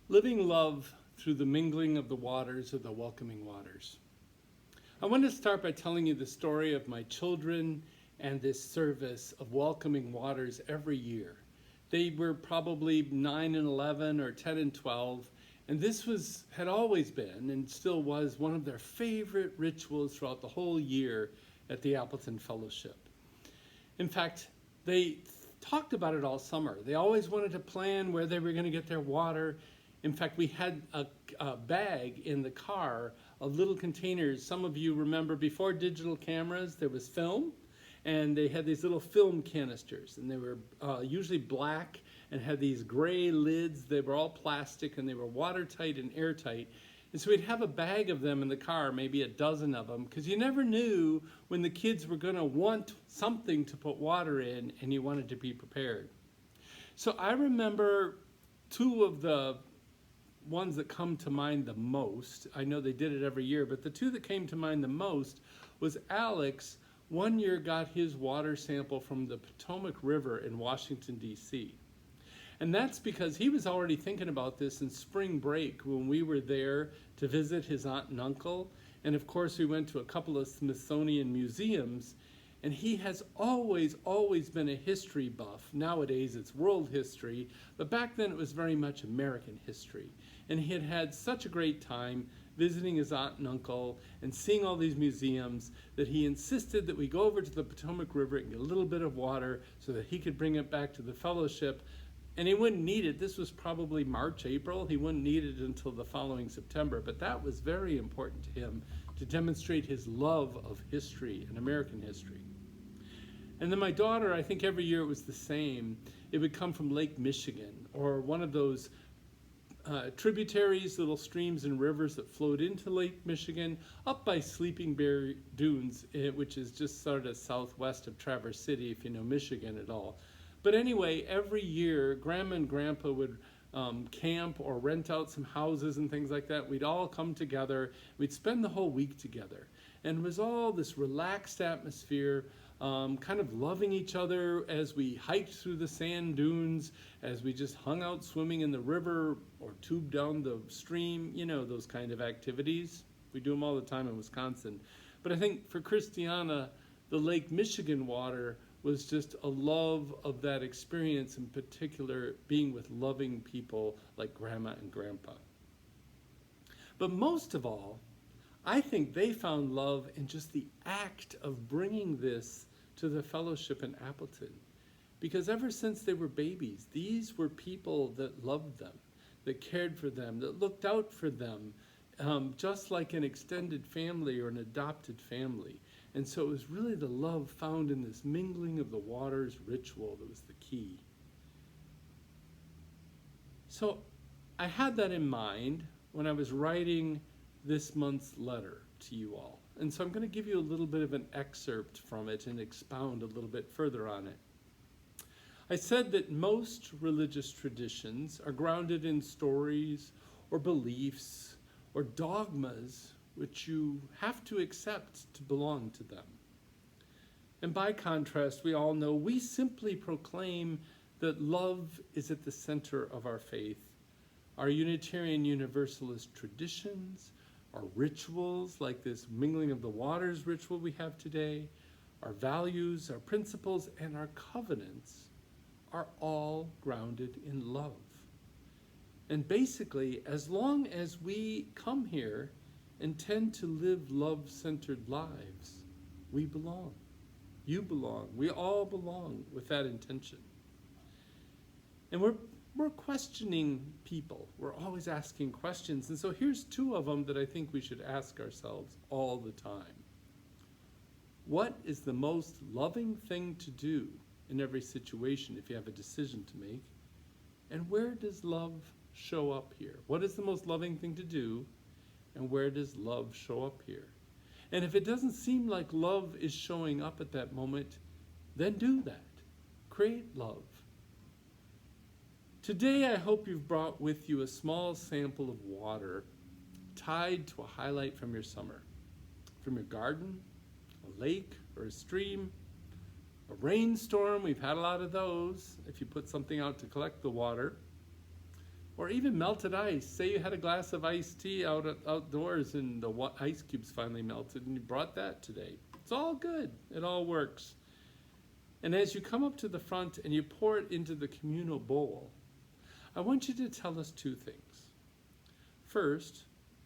Living love through the mingling of the waters or the welcoming waters. I want to start by telling you the story of my children and this service of welcoming waters every year. They were probably 9 and 11 or 10 and 12, and had always been and still was one of their favorite rituals throughout the whole year at the Appleton Fellowship. In fact, they talked about it all summer. They always wanted to plan where they were going to get their water. In fact, we had a bag in the car of little containers. Some of you remember before digital cameras, there was film, and they had these little film canisters, and they were usually black and had these gray lids. They were all plastic, and they were watertight and airtight. And so we'd have a bag of them in the car, maybe a dozen of them, because you never knew when the kids were going to want something to put water in, and you wanted to be prepared. So I remember two of the ones that come to mind the most. I know they did it every year, but the two that came to mind the most was Alex. One year got his water sample from the Potomac River in Washington, D.C. And that's because he was already thinking about this in spring break when we were there to visit his aunt and uncle. And of course, we went to a couple of Smithsonian museums. And he has always been a history buff. Nowadays, it's world history. But back then, it was very much American history. And he had had such a great time visiting his aunt and uncle and seeing all these museums that he insisted that we go over to the Potomac River and get a little bit of water so that he could bring it back to the fellowship. And he wouldn't need it. This was probably March, April. He wouldn't need it until the following September. But that was very important to him to demonstrate his love of history and American history. And then my daughter, I think every year it was the same. It would come from Lake Michigan or one of those tributaries, little streams and rivers that flowed into Lake Michigan up by Sleeping Bear Dunes, which is just sort of southwest of Traverse City, if you know Michigan at all. But anyway, every year, Grandma and Grandpa would camp or rent out some houses and things like that. We'd all come together. We'd spend the whole week together. And it was all this relaxed atmosphere, kind of loving each other as we hiked through the sand dunes, as we just hung out swimming in the river or tubed down the stream, you know, those kind of activities. We do them all the time in Wisconsin. But I think for Christiana, the Lake Michigan water was just a love of that experience, in particular being with loving people like Grandma and Grandpa. But most of all, I think they found love in just the act of bringing this to the fellowship in Appleton. Because ever since they were babies, these were people that loved them, that cared for them, that looked out for them, just like an extended family or an adopted family. And so it was really the love found in this mingling of the waters ritual that was the key. So I had that in mind when I was writing this month's letter to you all. And so I'm going to give you a little bit of an excerpt from it and expound a little bit further on it. I said that most religious traditions are grounded in stories or beliefs or dogmas which you have to accept to belong to them. And by contrast, we all know we simply proclaim that love is at the center of our faith. Our Unitarian Universalist traditions, our rituals like this mingling of the waters ritual we have today, our values, our principles, and our covenants are all grounded in love. And basically, as long as we come here and tend to live love-centered lives, we belong. You belong. We all belong with that intention. And we're questioning people. We're always asking questions. And so here's two of them that I think we should ask ourselves all the time. What is the most loving thing to do in every situation if you have a decision to make? And where does love show up here? What is the most loving thing to do? And where does love show up here? And if it doesn't seem like love is showing up at that moment, then do that. Create love. Today, I hope you've brought with you a small sample of water tied to a highlight from your summer, from your garden, a lake or a stream, a rainstorm. We've had a lot of those if you put something out to collect the water. Or even melted ice. Say you had a glass of iced tea outdoors and the ice cubes finally melted and you brought that today. It's all good. It all works. And as you come up to the front and you pour it into the communal bowl, I want you to tell us two things. First,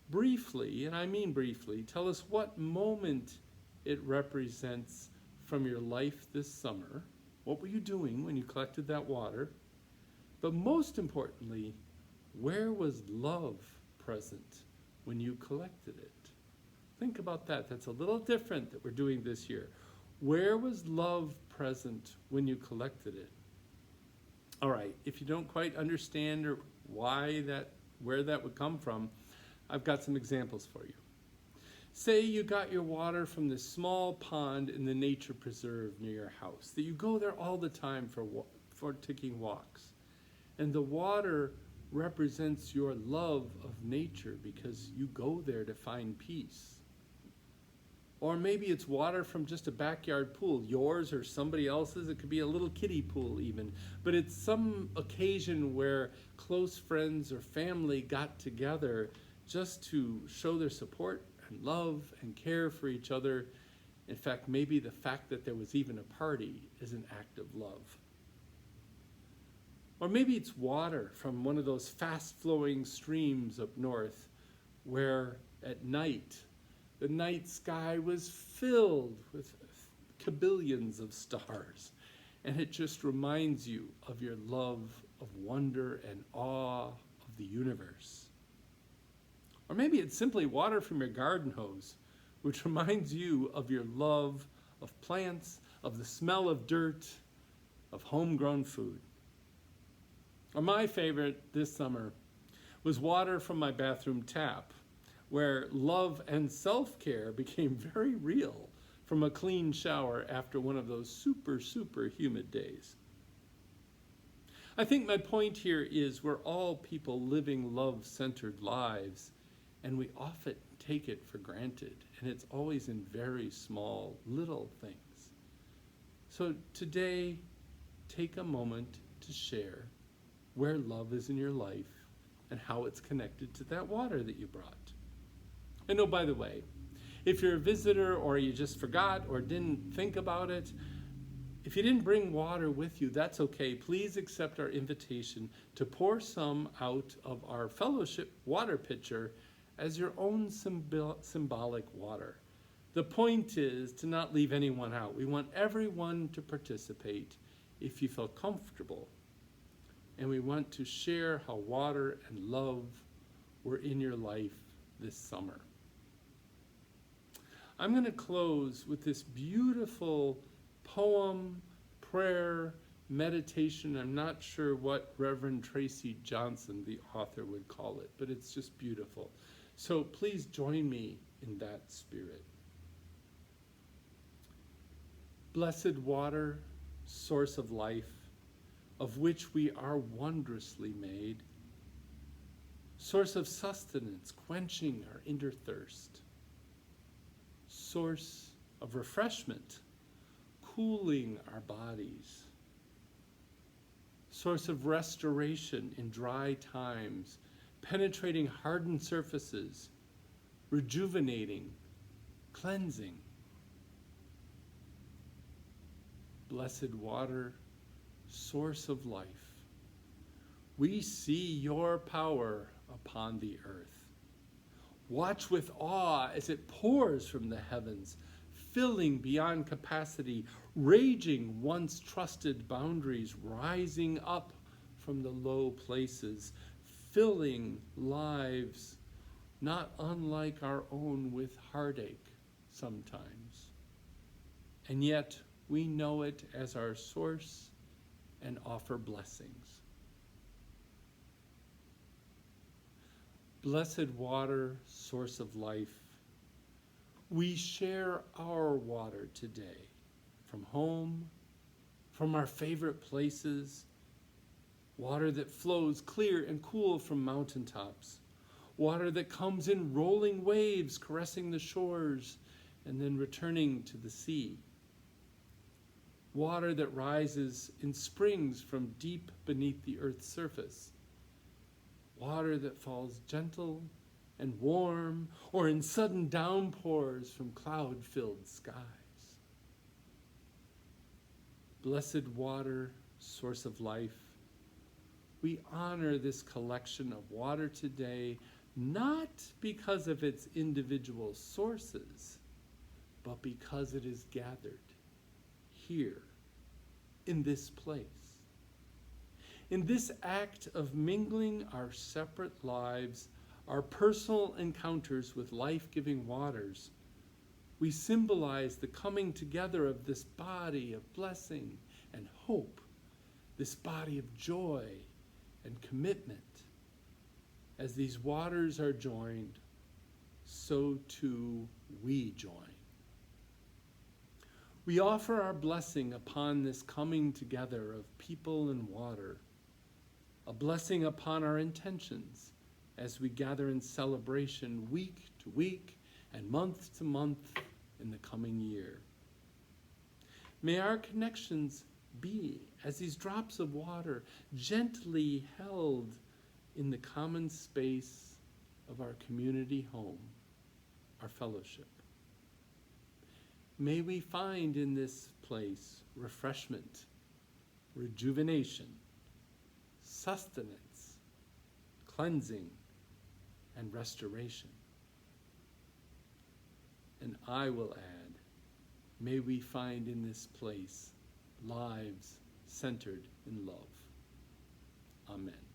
briefly, and I mean briefly, tell us what moment it represents from your life this summer. What were you doing when you collected that water? But most importantly, where was love present when you collected it? Think about that. That's a little different that we're doing this year. Where was love present when you collected it? All right, if you don't quite understand or where that would come from, I've got some examples for you. Say you got your water from this small pond in the nature preserve near your house, that you go there all the time for taking walks. And the water represents your love of nature because you go there to find peace. Or maybe it's water from just a backyard pool, yours or somebody else's. It could be a little kiddie pool even. But it's some occasion where close friends or family got together just to show their support and love and care for each other. In fact, maybe the fact that there was even a party is an act of love. Or maybe it's water from one of those fast-flowing streams up north where at night, the night sky was filled with cabillions of stars. And it just reminds you of your love of wonder and awe of the universe. Or maybe it's simply water from your garden hose, which reminds you of your love of plants, of the smell of dirt, of homegrown food. Or my favorite this summer was water from my bathroom tap, where love and self-care became very real from a clean shower after one of those super, super humid days. I think my point here is we're all people living love-centered lives, and we often take it for granted, and it's always in very small, little things. So today, take a moment to share where love is in your life and how it's connected to that water that you brought. And oh, by the way, if you're a visitor or you just forgot or didn't think about it, if you didn't bring water with you, that's okay. Please accept our invitation to pour some out of our fellowship water pitcher as your own symbolic water. The point is to not leave anyone out. We want everyone to participate if you feel comfortable. And we want to share how water and love were in your life this summer. I'm going to close with this beautiful poem, prayer, meditation. I'm not sure what Reverend Tracy Johnson, the author, would call it, but it's just beautiful. So please join me in that spirit. Blessed water, source of life, of which we are wondrously made, source of sustenance, quenching our inner thirst, source of refreshment, cooling our bodies, source of restoration in dry times, penetrating hardened surfaces, rejuvenating, cleansing. Blessed water, source of life, we see your power upon the earth. Watch with awe as it pours from the heavens, filling beyond capacity, raging once trusted boundaries, rising up from the low places, filling lives not unlike our own with heartache sometimes. And yet we know it as our source and offer blessings. Blessed water, source of life, we share our water today from home, from our favorite places, water that flows clear and cool from mountaintops, water that comes in rolling waves caressing the shores and then returning to the sea, water that rises in springs from deep beneath the earth's surface, water that falls gentle and warm, or in sudden downpours from cloud-filled skies. Blessed water, source of life, we honor this collection of water today, not because of its individual sources, but because it is gathered here, in this place. In this act of mingling our separate lives, our personal encounters with life-giving waters, we symbolize the coming together of this body of blessing and hope, this body of joy and commitment. As these waters are joined, so too we join. We offer our blessing upon this coming together of people and water, a blessing upon our intentions as we gather in celebration week to week and month to month in the coming year. May our connections be as these drops of water gently held in the common space of our community home, our fellowship. May we find in this place refreshment, rejuvenation, sustenance, cleansing, and restoration. And I will add, may we find in this place lives centered in love. Amen.